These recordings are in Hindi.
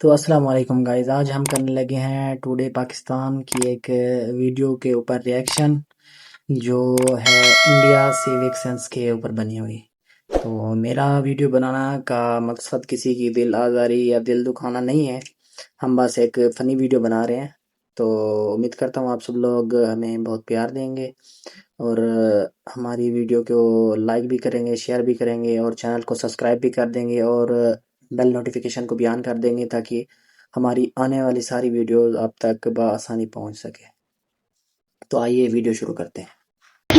तो अस्सलाम वालेकुम गाइस, आज हम करने लगे हैं टुडे पाकिस्तान की एक वीडियो के ऊपर रिएक्शन जो है इंडिया सिविक सेंस के ऊपर बनी हुई। तो मेरा वीडियो बनाना का मकसद किसी की दिल आज़ारी या दिल दुखाना नहीं है, हम बस एक फ़नी वीडियो बना रहे हैं। तो उम्मीद करता हूँ आप सब लोग हमें बहुत प्यार देंगे और हमारी वीडियो को लाइक भी करेंगे, शेयर भी करेंगे और चैनल को सब्सक्राइब भी कर देंगे और बेल नोटिफिकेशन को भी ऑन कर देंगे ताकि हमारी आने वाली सारी वीडियोस आप तक बआसानी पहुंच सके। तो आइए वीडियो शुरू करते हैं।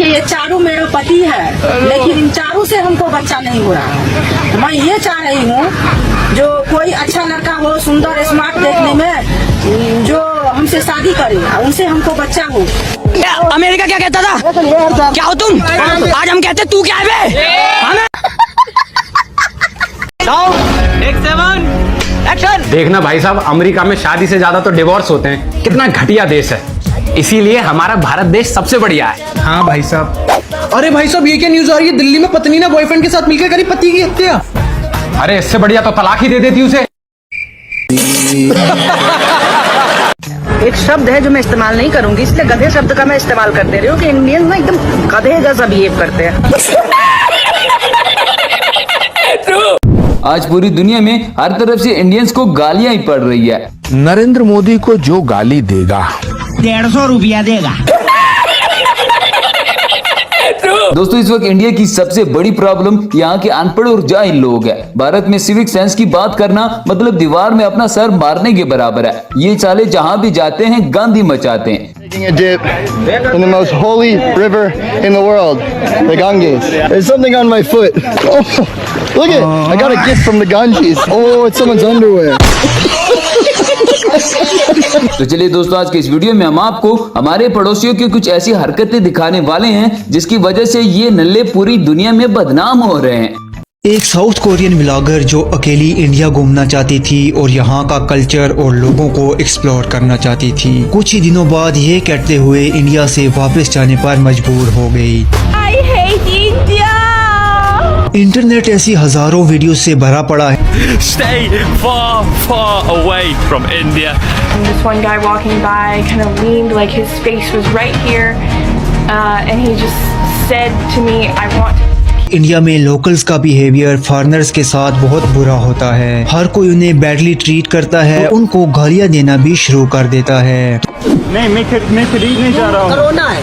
ये चारों मेरा पति है, लेकिन इन चारों से हमको बच्चा नहीं हो रहा है। मैं ये चाह रही हूँ जो कोई अच्छा लड़का हो, सुंदर स्मार्ट देखने में, जो हमसे शादी करे, उनसे हमको बच्चा हो। अमेरिका क्या कहता था? क्या हो तुम? आज हम कहते तू क्या है बे? देखना भाई साहब, अमेरिका में शादी से ज्यादा तो डिवोर्स होते हैं। कितना घटिया देश है, इसीलिए हमारा भारत देश सबसे बढ़िया है। हाँ भाई साहब। अरे भाई साहब, ये क्या न्यूज आ रही है? दिल्ली में पत्नी ने बॉयफ्रेंड के साथ मिलकर करी पति की हत्या। अरे इससे बढ़िया तो तलाक ही दे देती उसे। एक शब्द है जो मैं इस्तेमाल नहीं करूंगी, इसलिए गधे शब्द का मैं इस्तेमाल कर दे रही हूँ कि इंडियन ना एकदम गधे जैसा बिहेव करते हैं। आज पूरी दुनिया में हर तरफ से इंडियंस को गालियां ही पड़ रही है। नरेंद्र मोदी को जो गाली देगा 150 रुपया देगा। दोस्तों, इस वक्त इंडिया की सबसे बड़ी प्रॉब्लम यहाँ के अनपढ़ और जाहिल लोग हैं। भारत में सिविक सेंस की बात करना मतलब दीवार में अपना सर मारने के बराबर है। ये साले जहाँ भी जाते हैं गांधी मचाते हैं। Taking a dip in the most holy river in the world, the Ganges. There's something on my foot. Oh, look it! I got a gift from the Ganges. Oh, it's someone's underwear. तो चलिए दोस्तों, आज के इस वीडियो में हम आपको हमारे पड़ोसियों की कुछ ऐसी हरकतें दिखाने वाले हैं जिसकी वजह से ये नल्ले पूरी दुनिया में बदनाम हो रहे हैं। एक साउथ कोरियन व्लॉगर जो अकेली इंडिया घूमना चाहती थी और यहाँ का कल्चर और लोगों को एक्सप्लोर करना चाहती थी, कुछ ही दिनों बाद ये कहते हुए इंडिया से वापस जाने पर मजबूर हो गई। I hate India. इंटरनेट ऐसी हजारों वीडियो से भरा पड़ा है। Stay far, far away from India. This one guy walking by kind of leaned like his face was right here, and he just said to me, I want to... India में लोकल्स का बिहेवियर फॉरेनर्स के साथ बहुत बुरा होता है। हर कोई उन्हें बैडली ट्रीट करता है, उनको गालियां देना भी शुरू कर देता है। नहीं, मैं खरीद नहीं जा रहा हूँ। कोरोना है।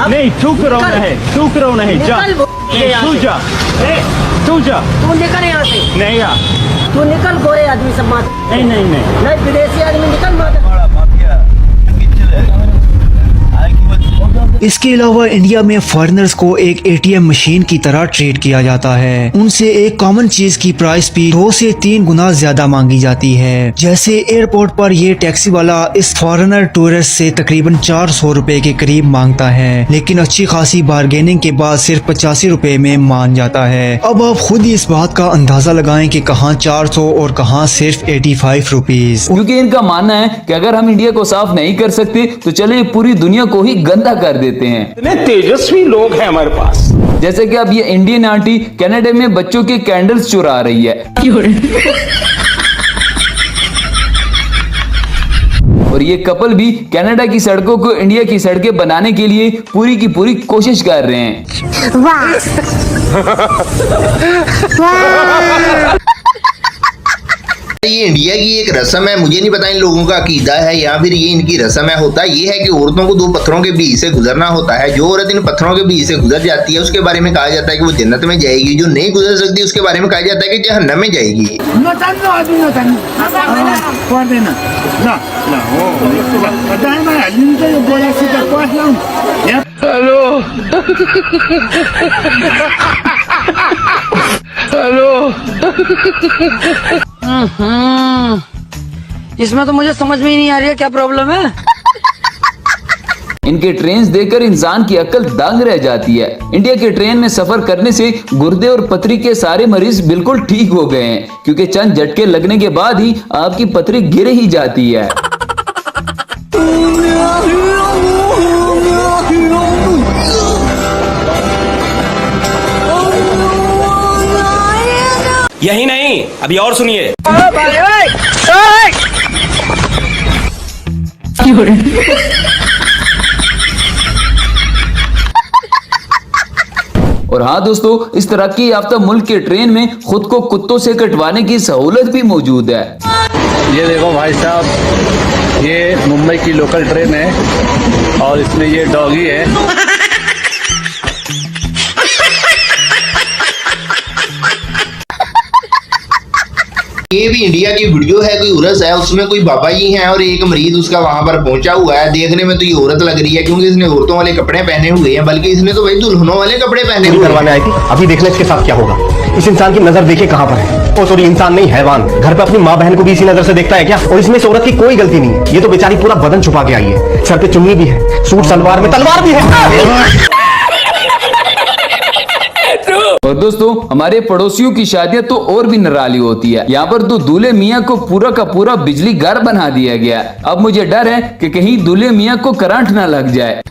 नहीं, तू कोरोना है, जा। तू जा। तू निकल यहाँ से। नहीं आ। तू निकल, गोरे आदमी सब मार। नहीं, विदेशी आदमी निकल मार। इसके अलावा इंडिया में फॉरेनर्स को एक एटीएम मशीन की तरह ट्रीट किया जाता है। उनसे एक कॉमन चीज की प्राइस भी 2 से 3 गुना ज्यादा मांगी जाती है। जैसे एयरपोर्ट पर ये टैक्सी वाला इस फॉरेनर टूरिस्ट से तकरीबन 400 रुपए के करीब मांगता है, लेकिन अच्छी खासी बार्गेनिंग के बाद सिर्फ 85 रुपए में मान जाता है। अब आप खुद ही इस बात का अंदाजा लगाएं कि कहाँ 400 और कहाँ सिर्फ 85 रुपीज। क्योंकि इनका मानना है कि अगर हम इंडिया को साफ नहीं कर सकते तो चले पूरी दुनिया को ही गंदा कर देते हैं। इतने तेजस्वी लोग हैं हमारे पास। जैसे कि अब ये इंडियन आंटी कनाडा में बच्चों के कैंडल्स चुरा रही है और ये कपल भी कनाडा की सड़कों को इंडिया की सड़कें बनाने के लिए पूरी की पूरी कोशिश कर रहे हैं। ये इंडिया की एक रस्म है, मुझे नहीं पता इन लोगों का अकीदा है या फिर ये इनकी रस्म है। होता ये है कि औरतों को 2 पत्थरों के बीच से गुजरना होता है। जो औरत इन पत्थरों के बीच से गुजर जाती है उसके बारे में कहा जाता है कि वो जन्नत में जाएगी। जो नहीं गुजर सकती उसके बारे में कहा जाता है कि जहन्नम में जाएगी। हेलो। इसमें तो मुझे समझ में ही नहीं आ रही है क्या प्रॉब्लम है। इनके ट्रेन देखकर इंसान की अक्ल दंग रह जाती है। इंडिया के ट्रेन में सफर करने से गुर्दे और पथरी के सारे मरीज बिल्कुल ठीक हो गए हैं, क्योंकि चंद झटके लगने के बाद ही आपकी पथरी गिर ही जाती है। यही नहीं, अभी और सुनिए। और हाँ दोस्तों, इस तरक्की याफ्ता मुल्क के ट्रेन में खुद को कुत्तों से कटवाने की सहूलत भी मौजूद है। ये देखो भाई साहब, ये मुंबई की लोकल ट्रेन है और इसमें ये डॉगी है। ये भी इंडिया की वीडियो है, कोई उरस है, उसमें कोई बाबा जी हैं और एक मरीज उसका वहां पर पहुंचा हुआ है। देखने में तो ये औरत लग रही है क्योंकि इसने औरतों वाले कपड़े पहने हुए हैं, बल्कि इसने तो भाई दुल्हनों वाले कपड़े पहने हुए करवाने आई थी। अभी देखना इसके साथ क्या होगा। इस इंसान की नजर देखिए कहां पर है। ओ सॉरी, इंसान नहीं, हैवान। घर पे अपनी माँ बहन को भी इसी नजर से देखता है क्या? और इसमें इस औरत की कोई गलती नहीं है। ये तो बेचारी पूरा बदन छुपा के आई है। सर पे चुन्नी भी है, सूट सलवार में तलवार भी है। और दोस्तों, हमारे पड़ोसियों की शादियां तो और भी निराली होती है। यहाँ पर तो दूल्हे मियाँ को पूरा का पूरा बिजली घर बना दिया गया। अब मुझे डर है कि कहीं दूल्हे मियाँ को करंट ना लग जाए।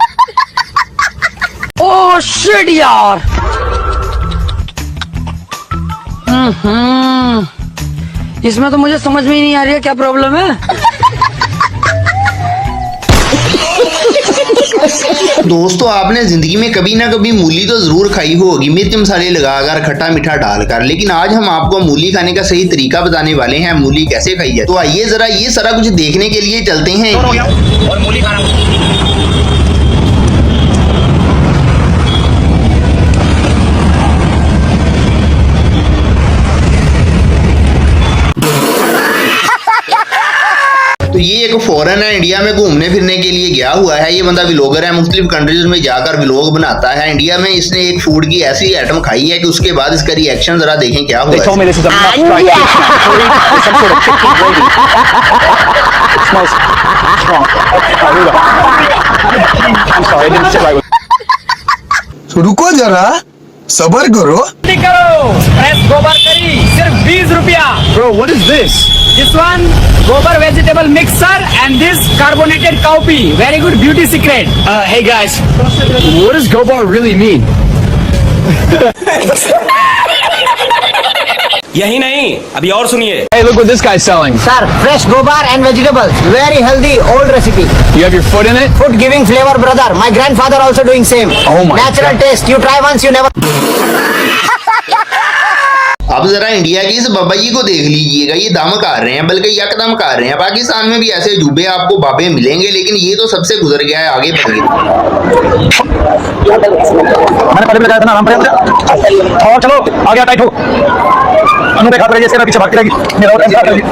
ओह शिट यार। इसमें तो मुझे समझ में ही नहीं आ रही है क्या प्रॉब्लम है। दोस्तों, आपने जिंदगी में कभी ना कभी मूली तो जरूर खाई होगी, मिर्च मसाले लगाकर, खट्टा मीठा डालकर। लेकिन आज हम आपको मूली खाने का सही तरीका बताने वाले हैं, मूली कैसे खाई जाए। तो आइए जरा ये सारा कुछ देखने के लिए चलते हैं। और मूली खाना तो ये एक फॉरेन है, इंडिया में घूमने फिरने के लिए गया हुआ है। ये बंदा व्लॉगर है, मुख्तलिफ कंट्रीज में जाकर व्लॉग बनाता है। इंडिया में इसने एक फूड की ऐसी आइटम खाई है कि उसके बाद इसका रिएक्शन जरा देखें क्या हुआ। रुको जरा, सबर करो। फ्रेश गोबर करी सिर्फ 20 रुपया। Bro, what is this? This one gobar vegetable mixer and this carbonated cowpea. Very good beauty secret. Hey guys, what does gobar really mean? यही नहीं, अभी और सुनिए। Hey, look what this guy's selling. Sir, fresh gobar and vegetables, very healthy, old recipe. You have your foot in it? Food giving flavor, brother. My grandfather also doing same. Oh my Natural God. taste. You try once, you never. अब जरा इंडिया के इस बाबा जी को देख लीजिएगा, ये दम कर रहे हैं, बल्कि यकदम कर रहे हैं। पाकिस्तान में भी ऐसे जुबे आपको बाबे मिलेंगे, लेकिन ये तो सबसे गुजर गया है, आगे बढ़ गया। मैंने पहले भी बताया था ना, आराम से और चलो आगे टाइट हो। अनु पे खाते रहिए, इसके पीछे भागती रहेगी। मेरा और इंतजार करिए।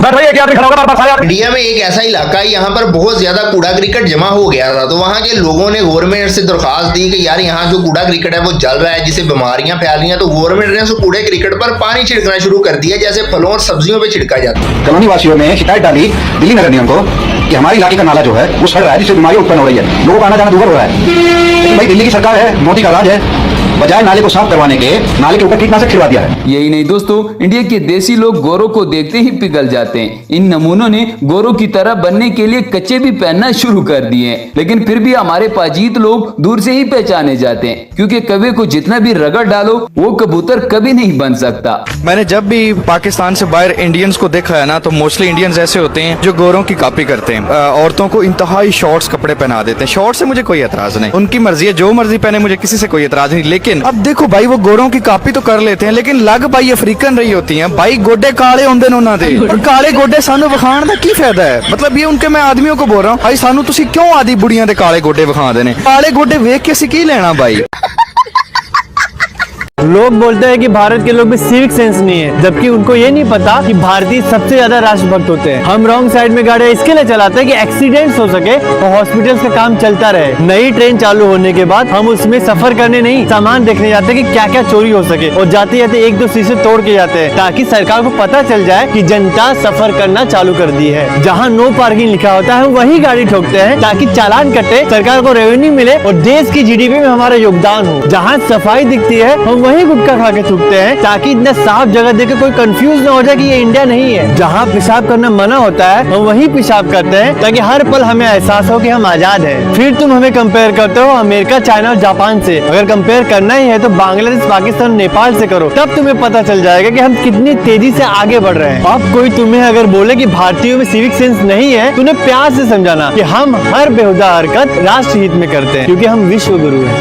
बैठ भैया, क्या खड़ा होगा बार-बार सारे यार। इंडिया में एक ऐसा इलाका है, यहाँ पर बहुत ज्यादा कूड़ा क्रिकेट जमा हो गया था। तो वहाँ के लोगों ने गवर्नमेंट से दरखास्त दी कि यार यहाँ जो कूड़ा क्रिकेट है वो जल रहा है, जिससे बीमारियां फैल रही हैं। तो गवर्नमेंट ने उस कूड़े क्रिकेट पर पानी छिड़कना शुरू कर दिया, जैसे फलों और सब्जियों पे छिड़का जाता है। कॉलोनी वासियों ने शिकायत डाली दिल्ली नगर निगम को कि हमारे इलाके का नाला जो है वो सड़ रहा है, जिससे बीमारियां उत्पन्न हो रही है, लोगों का आना जाना दूभर हो रहा है। लेकिन भाई दिल्ली की सरकार है, मोदी का राज है, बजाय नाले को साफ करवाने के नाले के ऊपर कीटनाशक छिड़वा दिया है। यही नहीं दोस्तों, इंडिया के देसी लोग गोरों को देखते ही पिघल जाते हैं। इन नमूनों ने गोरों की तरह बनने के लिए कच्चे भी पहनना शुरू कर दिए हैं। लेकिन फिर भी हमारे पाजीत लोग दूर से ही पहचाने जाते हैं, क्योंकि कौवे को जितना भी रगड़ डालो वो कबूतर कभी नहीं बन सकता। मैंने जब भी पाकिस्तान से बाहर इंडियंस को देखा है ना, तो मोस्टली इंडियंस ऐसे होते हैं जो गोरों की कॉपी करते हैं। औरतों को इंतहाई शॉर्ट्स कपड़े पहना देते हैं। शॉर्ट से मुझे कोई एतराज नहीं, उनकी मर्जी है, जो मर्जी पहने, मुझे किसी से कोई एतराज नहीं। लेकिन अब देखो भाई, वो गोरों की कॉपी तो कर लेते हैं, लेकिन लग भाई अफ्रीकन रही होती हैं। भाई गोडे काले होंदे ने उन्हां दे, काले गोडे सानू विखाण दा की फायदा है? मतलब ये उनके, मैं आदमियों को बोल रहा हूँ, भाई सानू तुसी क्यों आदि बुढ़ियां दे काले गोडे विखांदे ने? काले गोडे वेख के असीं की लेना भाई? लोग बोलते हैं कि भारत के लोग में सिविक सेंस नहीं है, जबकि उनको ये नहीं पता कि भारतीय सबसे ज्यादा राष्ट्रभक्त होते हैं। हम रॉन्ग साइड में गाड़ियां इसके लिए चलाते हैं कि एक्सीडेंट्स हो सके और हॉस्पिटल्स का काम चलता रहे। नई ट्रेन चालू होने के बाद हम उसमें सफर करने नहीं, सामान देखने जाते हैं कि क्या क्या चोरी हो सके, और जाते जाते एक दो शीशे तोड़ के जाते हैं, ताकि सरकार को पता चल जाए कि जनता सफर करना चालू कर दी है। जहाँ नो पार्किंग लिखा होता है वही गाड़ी ठोकते हैं, ताकि चालान कटे, सरकार को रेवेन्यू मिले और देश की GDP में हमारा योगदान हो। जहाँ सफाई दिखती है हम वही गुटखा खा के थूकते हैं, ताकि इतना साफ जगह देख के कोई कंफ्यूज ना हो जाए कि ये इंडिया नहीं है। जहाँ पेशाब करना मना होता है हम वहीं पेशाब करते हैं, ताकि हर पल हमें एहसास हो कि हम आजाद हैं। फिर तुम हमें कंपेयर करते हो अमेरिका, चाइना और जापान से। अगर कंपेयर करना ही है तो बांग्लादेश, पाकिस्तान, नेपाल से करो, तब तुम्हें पता चल जाएगा कि हम कितनी तेजी से आगे बढ़ रहे हैं। अब कोई तुम्हें अगर बोले कि भारतीयों में सिविक सेंस नहीं है, तो उन्हें प्यार से समझाना कि हम हर बेहुदा हरकत राष्ट्र हित में करते हैं, क्योंकि हम विश्व गुरु हैं।